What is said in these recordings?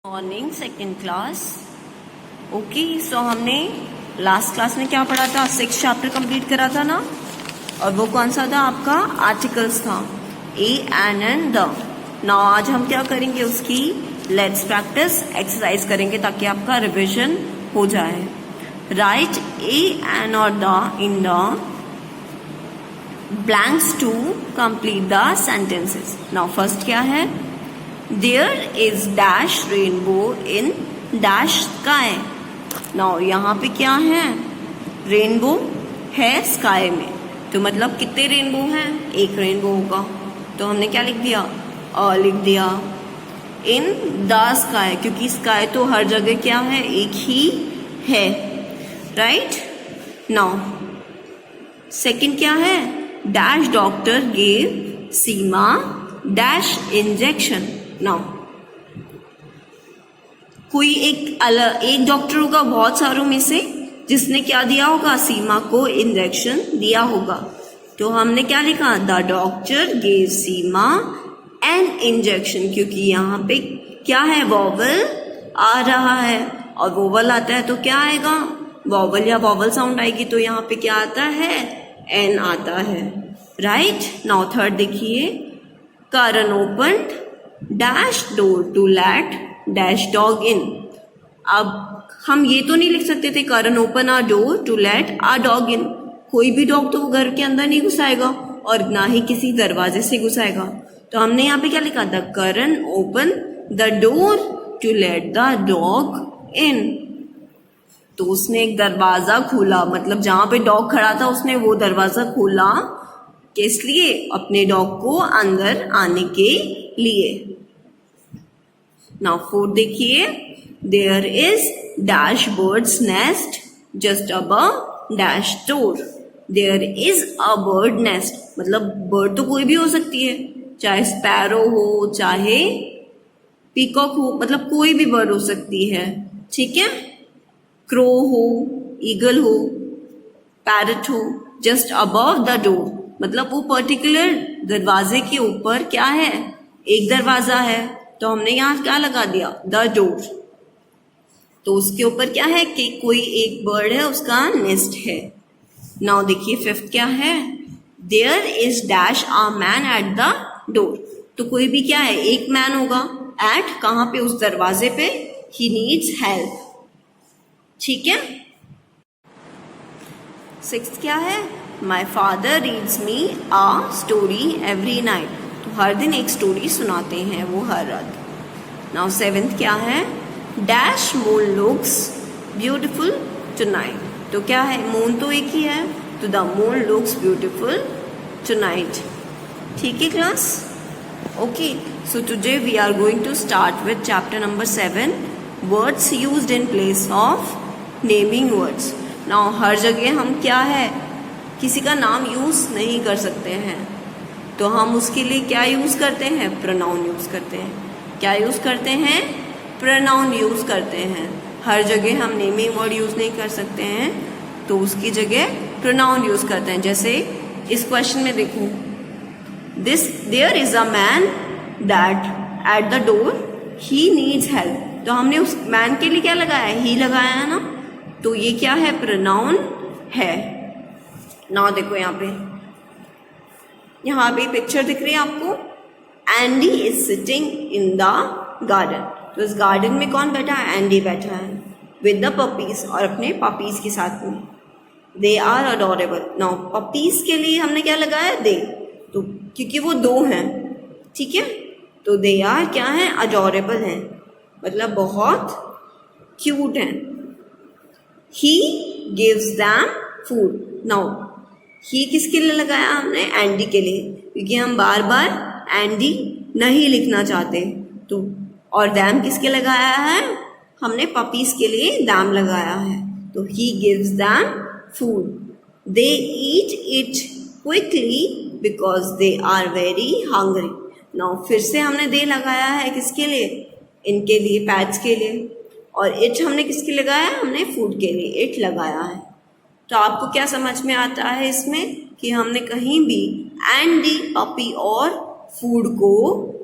Morning second class. Okay, सो हमने last class में क्या पढ़ा था? 6 चैप्टर कंप्लीट करा था ना, और वो कौन सा था? आपका आर्टिकल्स था, A N and the. Now आज हम क्या करेंगे? उसकी लेट्स प्रैक्टिस एक्सरसाइज करेंगे ताकि आपका रिविजन हो जाए। राइट ए एन और the in the blanks to complete the sentences. Now first क्या है? There is dash rainbow in dash sky. Now यहाँ पे क्या है? रेनबो है स्काई में, तो मतलब कितने रेनबो हैं? एक रेनबो होगा, तो हमने क्या लिख दिया? लिख दिया इन द स्काई, क्योंकि स्काई तो हर जगह क्या है? एक ही है। राइट। नाउ सेकंड क्या है? डैश डॉक्टर गेव सीमा डैश इंजेक्शन। नाउ कोई एक डॉक्टर होगा बहुत सारों में से जिसने क्या दिया होगा? सीमा को इंजेक्शन दिया होगा। तो हमने क्या लिखा? The doctor gave Seema an injection, क्योंकि यहाँ पे क्या है? वॉवल आ रहा है, और वॉवल आता है तो क्या आएगा? वॉवल या वॉवल साउंड आएगी, तो यहाँ पे क्या आता है? एन आता है। राइट। नाउ थर्ड देखिए, Karan opened dash door to let dash dog in. अब हम ये तो नहीं लिख सकते थे Karan open a door to let a dog in. कोई भी डॉग तो घर के अंदर नहीं घुसाएगा, और ना ही किसी दरवाजे से घुसाएगा। तो हमने यहाँ पे क्या लिखा? The Karan open the door to let the dog in. तो उसने एक दरवाजा खोला, मतलब जहां पे डॉग खड़ा था उसने वो दरवाजा खोला, किस लिए? अपने डॉग को अंदर आने के लिए। नाउ फोर्थ देखिए, there is dash birds nest just above dash door. There is a bird nest, मतलब बर्ड तो कोई भी हो सकती है, चाहे स्पैरो हो, चाहे पीकॉक हो, मतलब कोई भी बर्ड हो सकती है। ठीक है, क्रो हो, ईगल हो, पैरट हो, जस्ट अबव द डोर, मतलब वो पर्टिकुलर दरवाजे के ऊपर क्या है? एक दरवाजा है, तो हमने यहाँ क्या लगा दिया? The door. तो उसके ऊपर क्या है कि कोई एक बर्ड है, उसका नेस्ट है। नाउ देखिए फिफ्थ क्या है? There is dash a man at the door. तो कोई भी क्या है? एक मैन होगा। एट कहाँ पे? उस दरवाजे पे। ही नीड्स हेल्प। ठीक है। सिक्स्थ क्या है? My father reads me a story every night. तो हर दिन एक स्टोरी सुनाते हैं वो हर रात। नाउ सेवेंथ क्या है? Dash moon looks beautiful tonight. तो क्या है? मून तो एक ही है, तो the moon looks beautiful tonight. ठीक है class? Okay, so today we are going to start with chapter number 7, words used in place of naming words. Now हर जगह हम क्या है? किसी का नाम यूज नहीं कर सकते हैं, तो हम उसके लिए क्या यूज करते हैं? प्रोनाउन यूज करते हैं। क्या यूज करते हैं? प्रोनाउन यूज करते हैं। हर जगह हम नेमिंग वर्ड यूज नहीं कर सकते हैं, तो उसकी जगह प्रोनाउन यूज करते हैं। जैसे इस क्वेश्चन में देखो, there is a man that at the door he needs help. तो हमने उस मैन के लिए क्या लगाया? ही लगाया है ना, तो ये क्या है? प्रोनाउन है। नाउ देखो यहाँ पे पिक्चर दिख रही है आपको। Andy is sitting in the garden. तो इस गार्डन में कौन बैठा है? एंडी बैठा है विद द पपीज, और अपने पपीज के साथ में। They are adorable. Now puppies के लिए हमने क्या लगाया? दे, तो क्योंकि वो दो हैं। ठीक है, तो दे आर क्या है? अडोरेबल हैं, मतलब बहुत क्यूट हैं। ही gives them food. Now he किसके लिए लगाया हमने? एंडी के लिए, क्योंकि हम बार बार एंडी नहीं लिखना चाहते। तो और दैम किसके लगाया है? हमने पपीज के लिए दैम लगाया है। तो he gives them food. They eat it quickly because they are very hungry. Now फिर से हमने दे लगाया है किसके लिए? इनके लिए, पैट्स के लिए। और इट हमने किसके लगाया? हमने फूड के लिए इट लगाया है। तो आपको क्या समझ में आता है इसमें कि हमने कहीं भी एंडी, पपी और फूड को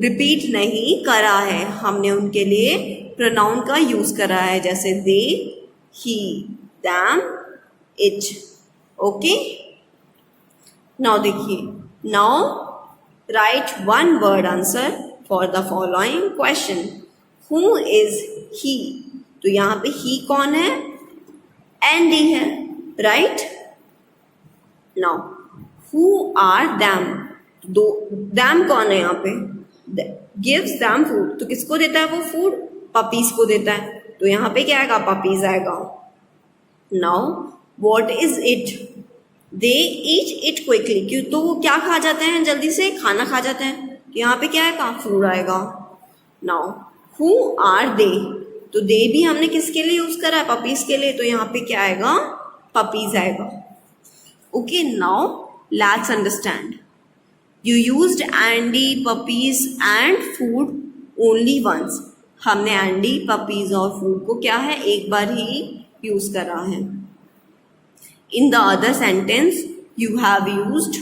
रिपीट नहीं करा है, हमने उनके लिए प्रोनाउन का यूज करा है, जैसे they, he, them, it. Okay, now देखिए, now write one word answer for the following question. Who is he? तो यहाँ पे ही कौन है? एंडी है, right. Now who are them? दो दैम कौन है यहाँ पे? गिव्स दैम फूड, तो किसको देता है वो फूड? पपीज को देता है, तो यहाँ पे क्या आएगा? पपीज आएगा। Now what is it? They eat it quickly, क्यों? तो वो क्या खा जाते हैं? जल्दी से खाना खा जाते हैं, तो यहाँ पे क्या आएगा? फूड आएगा। Now who are they? तो दे भी हमने किसके लिए यूज करा है? पपीज के लिए, तो यहाँ पे क्या आएगा? पपीज आएगा। Okay, now let's understand. You used Andy, puppies and food only once. हमने Andy, puppies और food को क्या है? एक बार ही यूज करा है। In the other sentence, you have used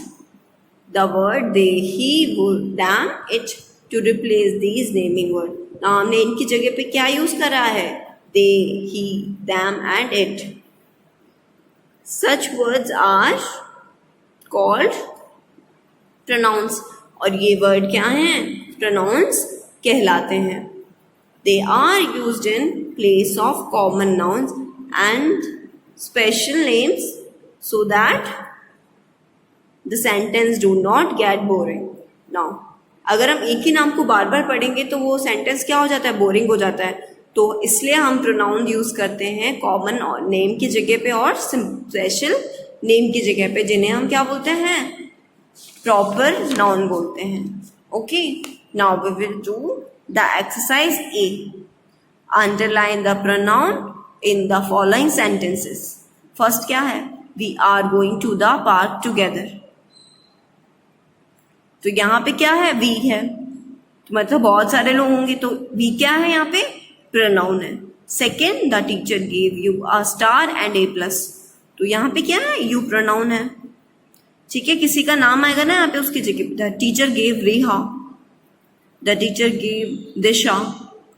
the word they, he, would, them, it to replace these naming word. Now हमने इनकी जगह पे क्या यूज करा है? They, he, them and it. Such words are called pronouns, और ये word क्या हैं? pronouns कहलाते हैं। They are used in place of common nouns and special names so that the sentence do not get boring. Now, अगर हम एक ही नाम को बार बार पढ़ेंगे तो वो सेंटेंस क्या हो जाता है? बोरिंग हो जाता है। तो इसलिए हम प्रोनाउन यूज करते हैं कॉमन नेम की जगह पे और स्पेशल नेम की जगह पे, जिन्हें हम क्या बोलते हैं? प्रॉपर नाउन बोलते हैं। Okay, now we will do the exercise A. Underline the pronoun in the following sentences. First क्या है? We are going to the park together. तो यहाँ पे क्या है? वी है, तो मतलब बहुत सारे लोग होंगे, तो वी क्या है? यहाँ पे प्रोनाउन है। Second, the teacher give you a star and A plus. तो यहाँ पे क्या है? यू प्रोनाउन है। ठीक है, किसी का नाम आएगा ना यहाँ पे, उसकी जगह the teacher gave Reha, the teacher gave Disha,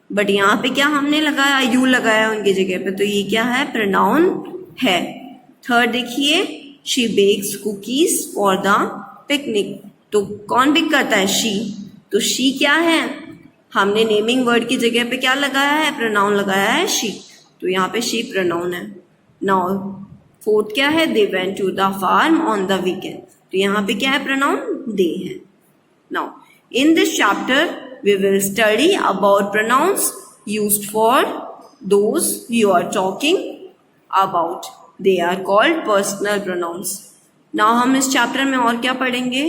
but यहाँ पे क्या हमने लगाया? यू लगाया उनकी जगह पे, तो ये क्या है? प्रोनाउन है। थर्ड देखिए, she bakes cookies for the picnic. तो कौन बेक करता है? शी। तो शी क्या है? हमने नेमिंग वर्ड की जगह पे क्या लगाया है? प्रोनाउन लगाया है शी, तो यहाँ पे शी प्रोनाउन है। नाउ फोर्थ क्या है? They went to the farm on the weekend. तो यहाँ पे क्या है? प्रोनाउन दे है। Now in this chapter we will study about pronouns used for those you are talking about. They are called personal pronouns. Now हम इस chapter में और क्या पढ़ेंगे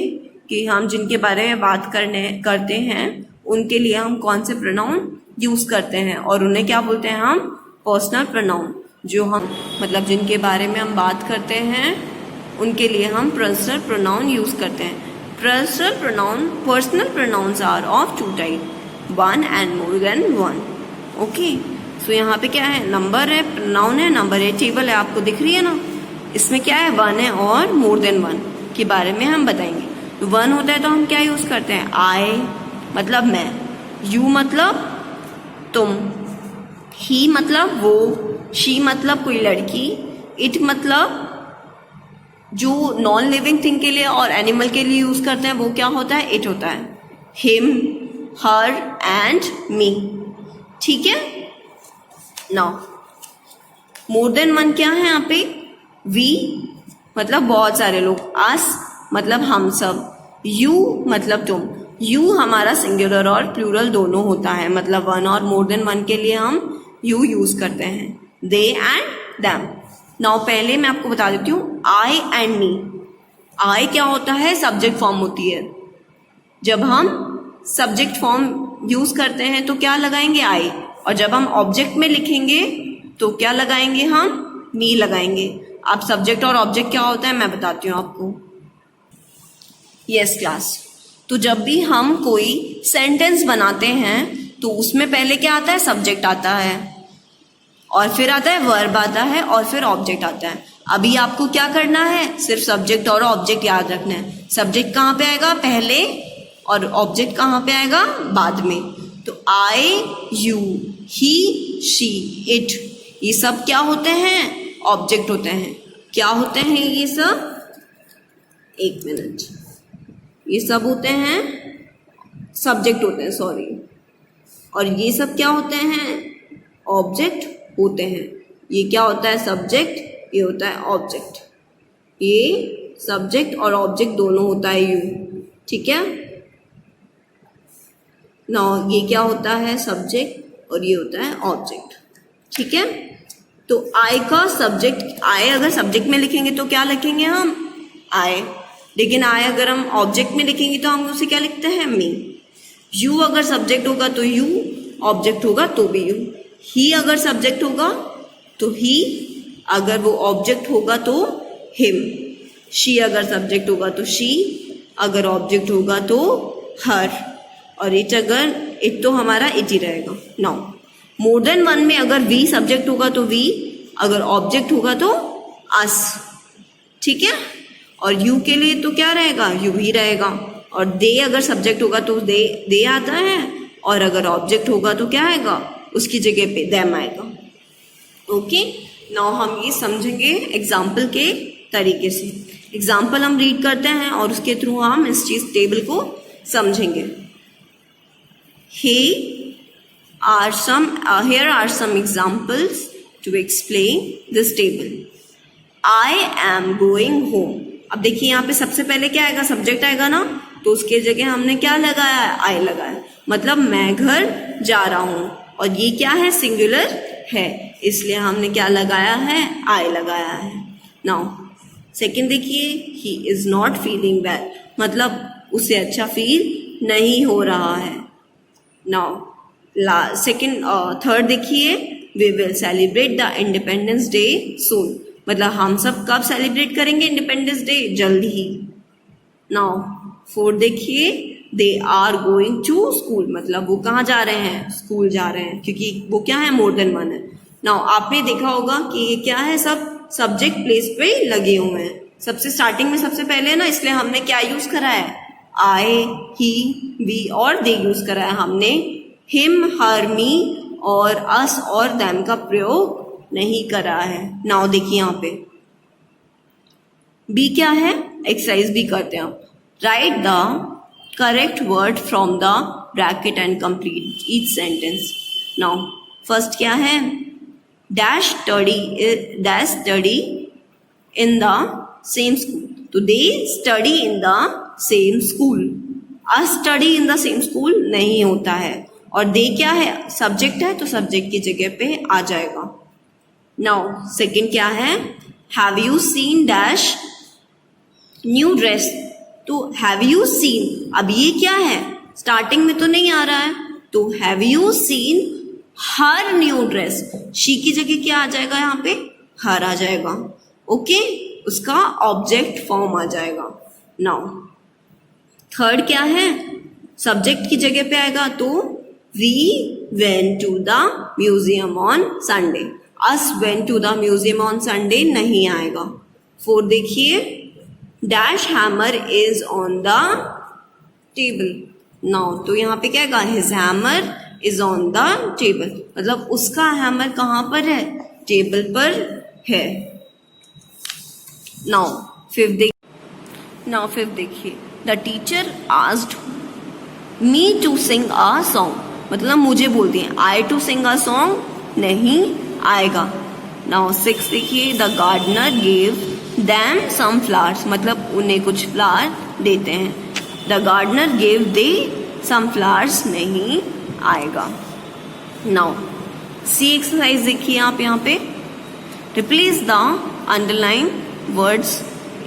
कि हम जिनके बारे में बात करते हैं उनके लिए हम कौन से प्रोनाउन यूज करते हैं, और उन्हें क्या बोलते हैं? हम पर्सनल प्रोनाउन। जो हम मतलब जिनके बारे में हम बात करते हैं उनके लिए हम पर्सनल प्रोनाउन यूज करते हैं। Personal pronouns are of two type, one and more than one. Okay, so यहाँ पे क्या है? नंबर है, प्रोनाउन है, नंबर है, टेबल है, आपको दिख रही है ना। इसमें क्या है? वन है और मोर देन वन के बारे में हम बताएंगे। तो वन होता है तो हम क्या यूज करते हैं? आई मतलब मैं, यू मतलब तुम, ही मतलब वो, शी मतलब कोई लड़की, इट मतलब जो नॉन लिविंग थिंग के लिए और एनिमल के लिए यूज करते हैं वो क्या होता है? इट होता है। Him, her and me. ठीक है। नाउ मोर देन वन क्या है यहाँ पे? वी मतलब बहुत सारे लोग, अस मतलब हम सब, यू मतलब तुम। यू हमारा सिंगुलर और प्लूरल दोनों होता है, मतलब वन और मोर देन वन के लिए हम यू यूज करते हैं। दे एंड देम। नाउ पहले मैं आपको बता देती हूँ आई एंड मी। आई क्या होता है? सब्जेक्ट फॉर्म होती है। जब हम सब्जेक्ट फॉर्म यूज करते हैं तो क्या लगाएंगे? आई। और जब हम ऑब्जेक्ट में लिखेंगे तो क्या लगाएंगे? हम मी लगाएंगे। अब सब्जेक्ट और ऑब्जेक्ट क्या होता है मैं बताती हूँ आपको। Yes class. तो जब भी हम कोई सेंटेंस बनाते हैं तो उसमें पहले क्या आता है? सब्जेक्ट आता है, और फिर आता है वर्ब आता है, और फिर ऑब्जेक्ट आता है। अभी आपको क्या करना है? सिर्फ सब्जेक्ट और ऑब्जेक्ट याद रखना है। सब्जेक्ट कहाँ पे आएगा? पहले, और ऑब्जेक्ट कहाँ पे आएगा? बाद में। तो आई, यू, ही, शी, इट, ये सब क्या होते हैं? ऑब्जेक्ट होते हैं। क्या होते हैं ये सब? एक मिनट, ये सब होते हैं सब्जेक्ट होते हैं, सॉरी। और ये सब क्या होते हैं? ऑब्जेक्ट होते हैं। ये क्या होता है? सब्जेक्ट, ये होता है ऑब्जेक्ट। ये सब्जेक्ट और ऑब्जेक्ट दोनों होता है यू, ठीक है ना। ये क्या होता है? सब्जेक्ट और ये होता है ऑब्जेक्ट, ठीक है। तो आई का सब्जेक्ट, आई अगर सब्जेक्ट में लिखेंगे तो क्या लिखेंगे हम? आई। लेकिन आई अगर हम ऑब्जेक्ट में लिखेंगे तो हम उसे क्या लिखते हैं? मी। यू अगर सब्जेक्ट होगा तो यू, ऑब्जेक्ट होगा तो भी यू। ही अगर सब्जेक्ट होगा तो ही, अगर वो ऑब्जेक्ट होगा तो हिम। शी अगर सब्जेक्ट होगा तो शी, अगर ऑब्जेक्ट होगा तो हर। और इट, अगर इट तो हमारा इट ही रहेगा। नाउ मोर देन वन में अगर वी सब्जेक्ट होगा तो वी, अगर ऑब्जेक्ट होगा तो अस, ठीक है। और यू के लिए तो क्या रहेगा? यू ही रहेगा। और दे अगर सब्जेक्ट होगा तो दे आता है, और अगर ऑब्जेक्ट होगा तो क्या आएगा? उसकी जगह पे देम आएगा। ओके, नाउ हम ये समझेंगे एग्जाम्पल के तरीके से। एग्जाम्पल हम रीड करते हैं और उसके थ्रू हम इस चीज टेबल को समझेंगे। Here are some examples to explain this table. I am going home. अब देखिए यहाँ पे सबसे पहले क्या आएगा? सब्जेक्ट आएगा ना, तो उसके जगह हमने क्या लगाया है? आई लगाया। मतलब मैं घर जा रहा हूँ, और ये क्या है? सिंगुलर है, इसलिए हमने क्या लगाया है? आई लगाया है। नाउ सेकेंड देखिए, he is not feeling well, मतलब उसे अच्छा फील नहीं हो रहा है। नाउ थर्ड देखिए, we will celebrate the independence day soon, मतलब हम सब कब सेलिब्रेट करेंगे इंडिपेंडेंस डे? जल्द ही। नाउ फोर्थ देखिए, they are going to school, मतलब वो कहाँ जा रहे हैं? स्कूल जा रहे हैं, क्योंकि वो क्या है? मोर देन वन है। नाउ आपने देखा होगा कि ये क्या है? सब सब्जेक्ट प्लेस पे लगे हुए हैं। सबसे स्टार्टिंग में सबसे पहले है ना, इसलिए हमने क्या यूज करा है? आई, ही, वी और दे यूज करा है। हमने हिम, हर, मी और अस और देम का प्रयोग नहीं करा है। नाउ देखिए यहाँ पे बी क्या है? एक्सरसाइज भी करते हैं आप। Write the correct word from the bracket and complete each sentence. Now first क्या है? Dash study in the same school, तो they study in the same school. A study in the same school नहीं होता है, और दे क्या है? Subject है, तो सब्जेक्ट की जगह पे आ जाएगा। नाउ सेकंड क्या है? Have you seen dash new dress, तो हैव यू सीन, अब ये क्या है? स्टार्टिंग में तो नहीं आ रहा है, तो have you seen her new dress, she की जगह क्या आ जाएगा? यहाँ पे हर आ जाएगा। ओके, उसका ऑब्जेक्ट फॉर्म आ जाएगा। नाउ थर्ड क्या है? सब्जेक्ट की जगह पे आएगा, तो we went to the museum on Sunday, us went to the museum on Sunday नहीं आएगा। फोर्थ देखिए, dash hammer is on the table. Now तो यहाँ पे क्या आएगा? His hammer is on the table, मतलब उसका हैमर कहाँ पर है? टेबल पर है। नाउ फिफ्थ देखिए, the teacher asked me to sing a song, मतलब मुझे बोल दिए आई टू सिंग अ सॉन्ग नहीं आएगा। नाउ सिक्स देखिए, the gardener gave them some flowers, मतलब उन्हें कुछ फ्लावर देते हैं। The gardener gave they some flowers नहीं आएगा। नाउ सी एक्सरसाइज देखिए आप यहाँ पे, replace the underline words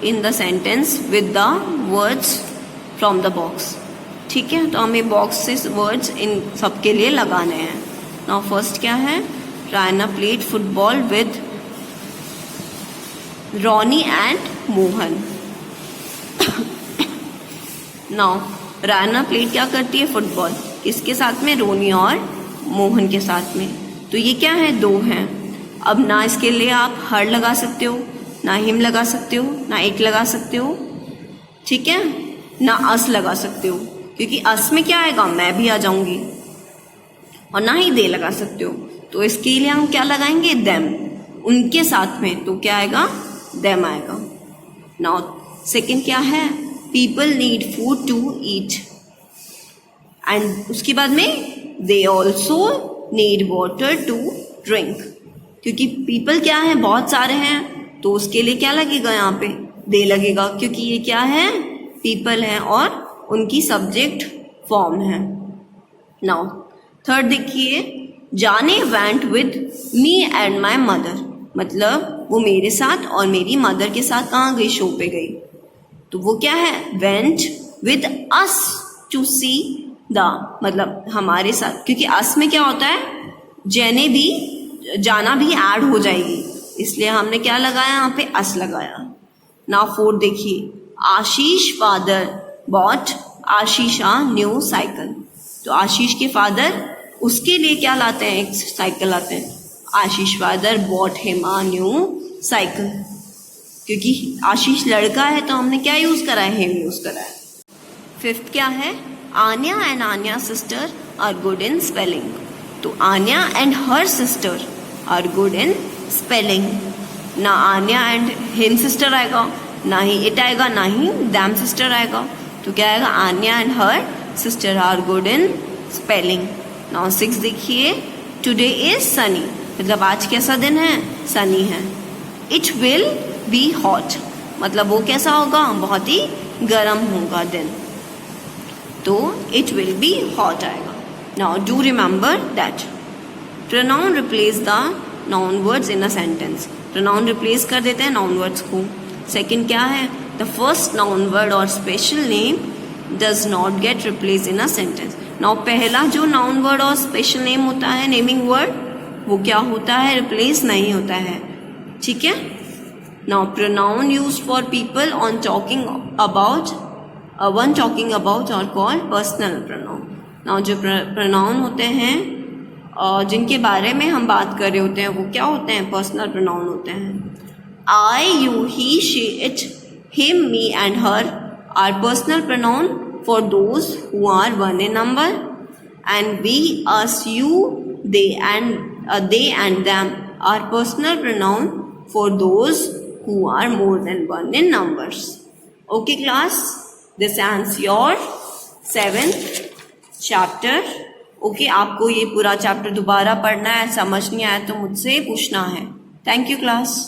in the sentence with the words from the box. ठीक है, तो हमें बॉक्स से वर्ड्स इन सबके लिए लगाने हैं। नाउ फर्स्ट क्या है? Raina played football with Ronnie and Mohan. Now Raina played क्या करती है? फुटबॉल, किसके साथ में? रोनी और मोहन के साथ में। तो ये क्या है? दो हैं। अब ना इसके लिए आप हर लगा सकते हो, ना हिम लगा सकते हो, ना एक लगा सकते हो, ठीक है, ना अस लगा सकते हो, क्योंकि अस में क्या आएगा? मैं भी आ जाऊंगी। और ना ही दे लगा सकते हो। तो इसके लिए हम क्या लगाएंगे, देम, उनके साथ में, तो क्या आएगा, देम आएगा। नाउ सेकंड क्या है, people need food to eat, and उसके बाद में they also need water to drink, क्योंकि पीपल क्या है, बहुत सारे हैं, तो उसके लिए क्या लगेगा, यहाँ पे दे लगेगा, क्योंकि ये क्या है, पीपल है और उनकी सब्जेक्ट फॉर्म है। नाउ थर्ड देखिए, जाने went with me and my mother, मतलब वो मेरे साथ और मेरी मदर के साथ कहाँ गई, शो पे गई। तो वो क्या है, went with us to see the, मतलब हमारे साथ, क्योंकि अस में क्या होता है, जाने भी, जाना भी ऐड हो जाएगी, इसलिए हमने क्या लगाया, यहाँ पे अस लगाया। नाउ फोर्थ देखिए, आशीष फादर बॉट आशीषा न्यू साइकिल, तो आशीष के फादर उसके लिए क्या लाते हैं, एक साइकिल लाते हैं। Ashish father bought him a new cycle, क्योंकि आशीष लड़का है तो हमने क्या यूज करा है, हिम यूज करा है। फिफ्थ क्या है, Anya and Anya sister are good in spelling, तो Anya and her sister are good in spelling. ना आन्या एंड हिम सिस्टर आएगा, ना ही इट आएगा, ना ही दैम सिस्टर आएगा, तो क्या आएगा, Anya and her sister are good in spelling. Now 6 देखिए, टुडे इज सनी, मतलब आज कैसा दिन है, सनी है। इट विल बी हॉट, मतलब वो कैसा होगा, बहुत ही गर्म होगा दिन, तो इट विल बी हॉट आएगा। Now do remember that pronoun replace the noun words in a sentence, pronoun replace कर देते हैं नाउन वर्ड्स को। सेकंड क्या है, द फर्स्ट नाउन वर्ड और special name does not get replace in a sentence. Now पहला जो noun word और स्पेशल नेम होता है, नेमिंग वर्ड, वो क्या होता है, रिप्लेस नहीं होता है, ठीक है। Now pronoun used for people on talking about, one talking about are called personal pronoun. Now जो प्रोनाउन होते हैं जिनके बारे में हम बात कर रहे होते हैं, वो क्या होते हैं, पर्सनल प्रोनाउन होते हैं। I, you, he, she, it, him, me and her are personal pronoun for those who are one in number, and we, us, you, they and them are personal pronoun for those who are more than one in numbers. Okay class, this ends your 7th chapter. Okay, आपको ये पूरा chapter दोबारा पढ़ना है, समझ नहीं आया तो मुझसे पूछना है। Thank you class.